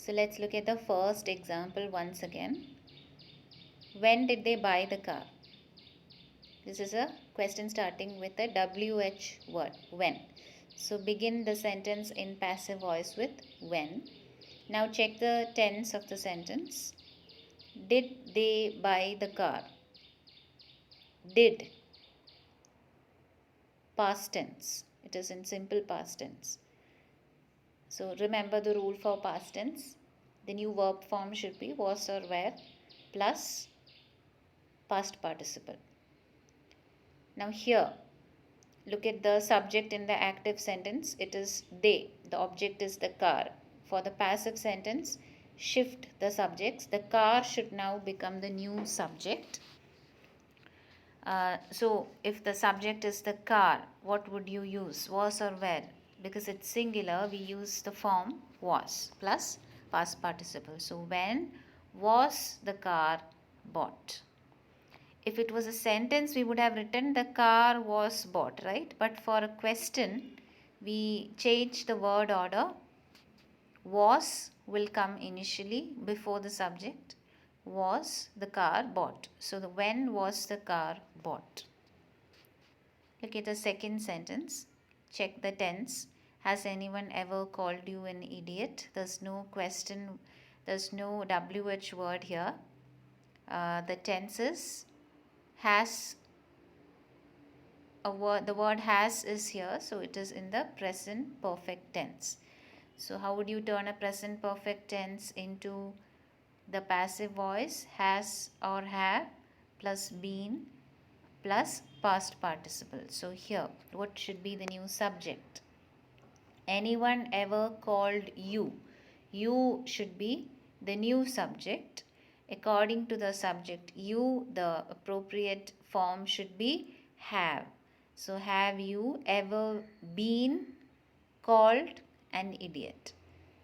So let's look at the first example once again. When did they buy the car? This is a question starting with a WH word, when. So begin the sentence in passive voice with when. Now check the tense of the sentence. Did they buy the car? Did. Past tense. It is in simple past tense. So remember the rule for past tense. The new verb form should be was or were plus past participle. Now here, look at the subject in the active sentence. It is they. The object is the car. For the passive sentence, shift the subjects. The car should now become the new subject. So if the subject is the car, what would you use? Was or were? Because it's singular, we use the form was plus past participle. So when was the car bought? If it was a sentence, we would have written the car was bought, right? But for a question, we change the word order. Was will come initially before the subject. Was the car bought? So the when was the car bought? Look at the second sentence. Check the tense. Has anyone ever called you an idiot? There's no question. There's no WH word here. The tense is has. The word has is here, so it is in the present perfect tense. So how would you turn a present perfect tense into the passive voice? Has or have plus been plus past participle. So here, what should be the new subject? Anyone ever called you? You should be the new subject. According to the subject you, the appropriate form should be have. So have you ever been called an idiot?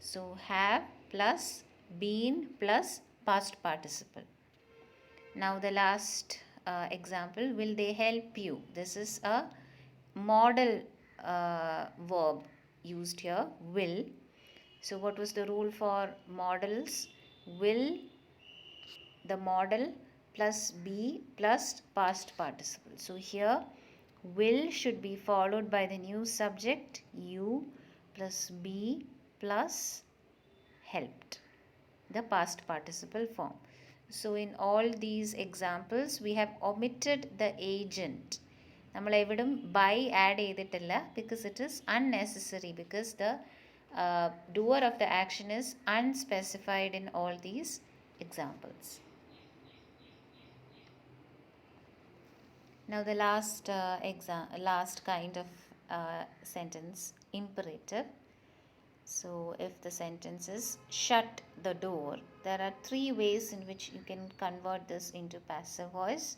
So have plus been plus past participle. Now the last example, will they help you? This is a modal verb used here, will. So what was the rule for modals? Will, the modal plus be plus past participle. So here will should be followed by the new subject you plus be plus helped, the past participle form. So in all these examples we have omitted the agent. നമ്മൾ എവിടും by add ചെയ്തിട്ടില്ല because it is unnecessary, because the doer of the action is unspecified in all these examples. Now the last kind of sentence, imperative. So if the sentence is shut the door, there are three ways in which you can convert this into passive voice.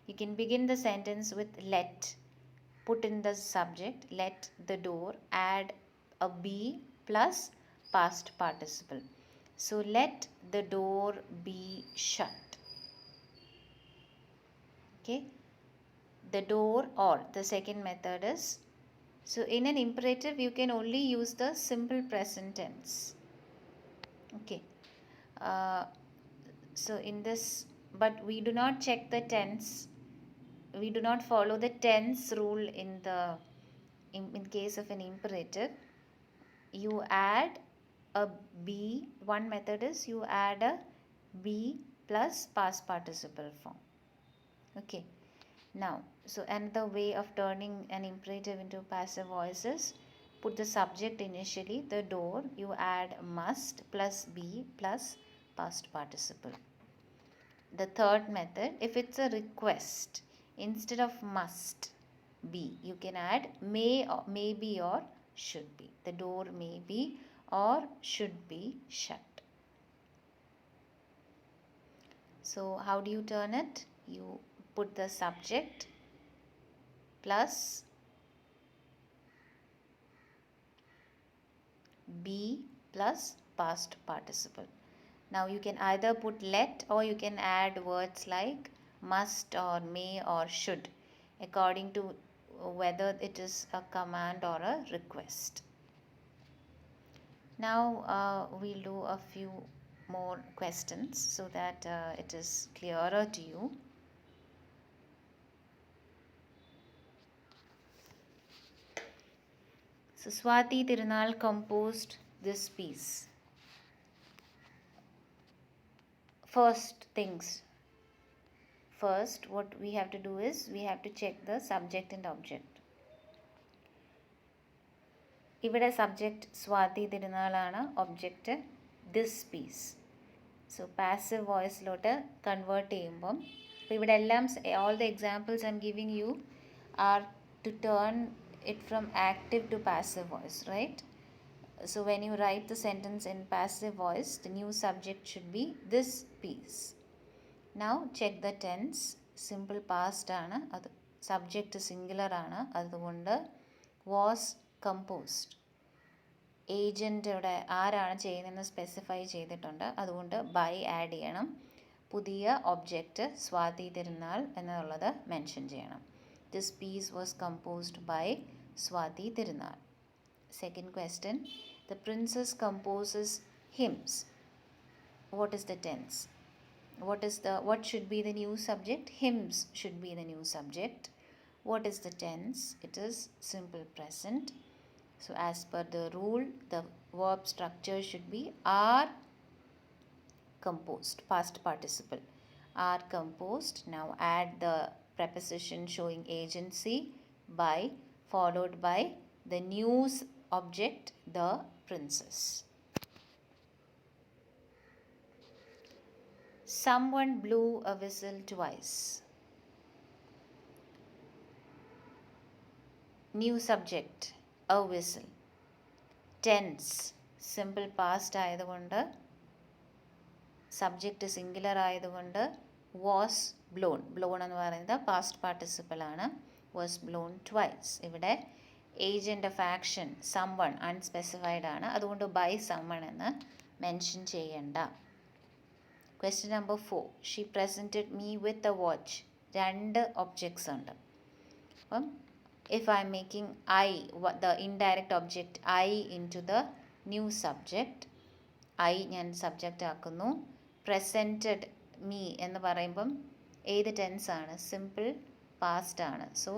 You can begin the sentence with let, put in the subject, let the door, add a be plus past participle. So let the door be shut. Okay, the door, or the second method is, so in an imperative you can only use the simple present tense. Okay, so in this, but we do not check the tense. We do not follow the tense rule in case of an imperative. You add a be. One method is you add a be plus past participle form. Okay, now, so another way of turning an imperative into passive voice is, put the subject initially, the door, you add must plus be plus past participle. The third method, if it's a request, instead of must be, you can add may be or should be. The door may be or should be shut. So how do you turn it? You put the subject plus be plus past participle. Now you can either put let, or you can add words like must or may or should, according to whether it is a command or a request. Now we'll do a few more questions so that it is clearer to you. So Swati Tirunal composed this piece. First, what we have to do is we have to check the subject and object. ഇവിടെ subject Swathi തിരുനാളാണ്, object this piece. So passive വോയിസിലോട്ട് convert ചെയ്യുമ്പം ഇപ്പോൾ ഇവിടെ എല്ലാം all the examples I'm giving you are to turn it from active to passive voice, right? So when you write the sentence in passive voice, the new subject should be this piece. Now check the tense. Simple past ആണ്, അത് subject singular ആണ്, അതുകൊണ്ട് was composed. Agent ഇവിടെ ആരാണ് ചെയ്യുന്നതെന്ന് specify ചെയ്തിട്ടുണ്ട്, അതുകൊണ്ട് by add ചെയ്യണം. പുതിയ ഒബ്ജക്റ്റ് സ്വാതി തിരുനാൾ എന്നുള്ളത് മെൻഷൻ ചെയ്യണം. This piece was composed by Swathi Thirunal. Second question, the princess composes hymns. What is the tense? What should be the new subject? Hymns should be the new subject. What is the tense? It is simple present. So as per the rule, the verb structure should be are composed, past participle. Are composed. Now add the preposition showing agency by, followed by the new object, the princess. Someone blew a whistle twice. New subject, a whistle. Tense, simple past ആയതുകൊണ്ട്, subject singular ആയതുകൊണ്ട് was blown. Blown എന്ന് പറയുന്നത് past participle ആണ്. Was blown twice. ഇവിടെ agent of action someone unspecified ആണ്, അതുകൊണ്ട് by someone എന്ന് mention ചെയ്യണ്ട. Question number 4, she presented me with a watch. രണ്ട് ഒബ്ജക്ട്സ് ഉണ്ട്. അപ്പം if I'm making I, the indirect object I into the new subject, I ഞാൻ subject ആക്കുന്നു. Presented me എന്ന് പറയുമ്പം ഏത് ടെൻസ് ആണ്? സിമ്പിൾ പാസ്റ്റ് ആണ്. സോ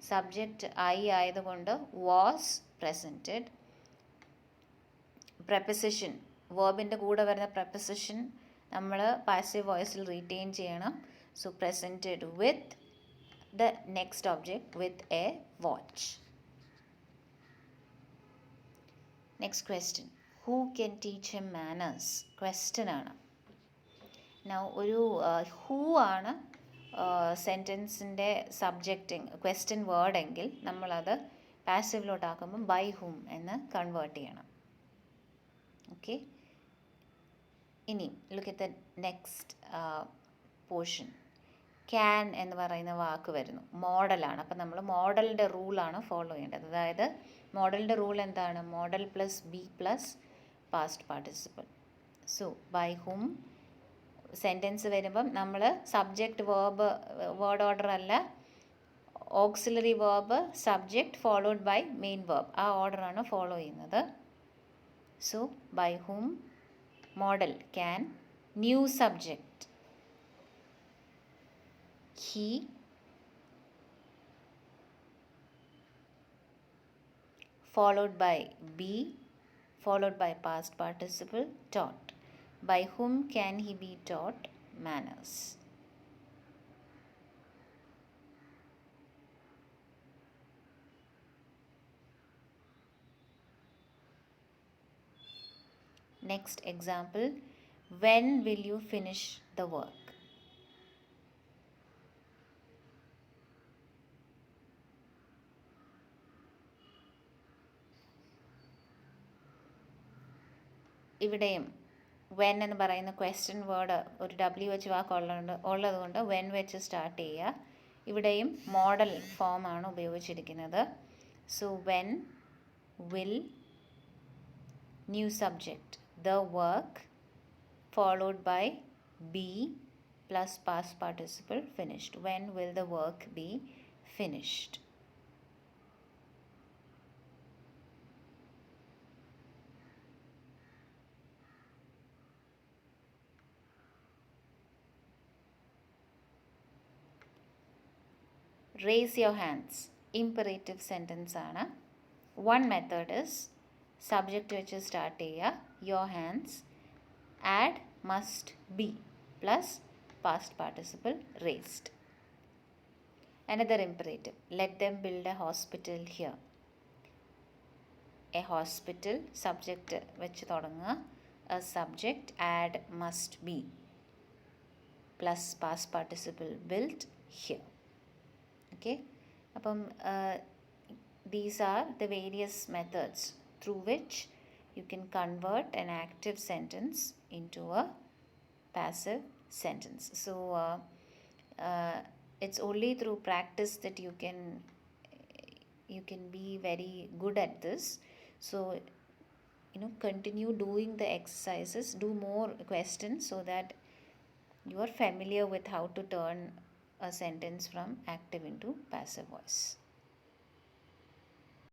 സബ്ജക്റ്റ് ഐ ആയതുകൊണ്ട് വാസ് പ്രസൻറ്റഡ്. പ്രെപ്പസിഷൻ, വേർബിൻ്റെ കൂടെ വരുന്ന പ്രെപ്പസിഷൻ നമ്മൾ പാസീവ് വോയിസിൽ റീറ്റെയിൻ ചെയ്യണം. So presented with the next object with a watch. Next question, who can teach him manners? Question ആണ്. നൗ ഒരു ഹൂ ആണ് സെൻറ്റൻസിൻ്റെ സബ്ജക്റ്റിങ് ക്വസ്റ്റ്യൻ വേർഡ് എങ്കിൽ നമ്മളത് പാസീവിലോട്ടാക്കുമ്പം ബൈ ഹൂം എന്ന് കൺവേർട്ട് ചെയ്യണം. ഓക്കെ, ഇനി look at the next portion. Can എന്ന് പറയുന്ന വാക്ക് വരുന്നു, മോഡലാണ്. അപ്പം നമ്മൾ മോഡലിൻ്റെ റൂളാണ് ഫോളോ ചെയ്യേണ്ടത്. അതായത് മോഡലിൻ്റെ റൂൾ എന്താണ്? Model plus B plus past participle. So by whom sentence വരുമ്പം നമ്മൾ സബ്ജക്റ്റ് വേർഡ് ഓർഡർ അല്ല, auxiliary verb subject followed by main verb, ആ ഓർഡറാണ് ഫോളോ ചെയ്യുന്നത്. So by whom, model can, new subject he, followed by be, followed by past participle taught. By whom can he be taught manners? Next example, when will you finish the work? ഇവിടെയും when എന്ന് പറയുന്ന question word ഒരു W വെച്ച് വാക്ക് ഉള്ളതുകൊണ്ട് when വെച്ച് start ചെയ്യുക. ഇവിടെയും model ഫോമാണ് ഉപയോഗിച്ചിരിക്കുന്നത്. So when, will, new subject the work, followed by be plus past participle finished. When will the work be finished? raise your hands. Imperative sentence ആണ്. One method is subject വെച്ച് start ചെയ്യുക, your hands, add must be plus past participle raised. Another imperative, let them build a hospital here. A hospital subject വെച്ച് തുടങ്ങുക, a subject, add must be plus past participle built here. Okay, അപ്പം these are the various methods through which you can convert an active sentence into a passive sentence. So it's only through practice that you can be very good at this. So continue doing the exercises, do more questions so that you are familiar with how to turn a sentence from active into passive voice.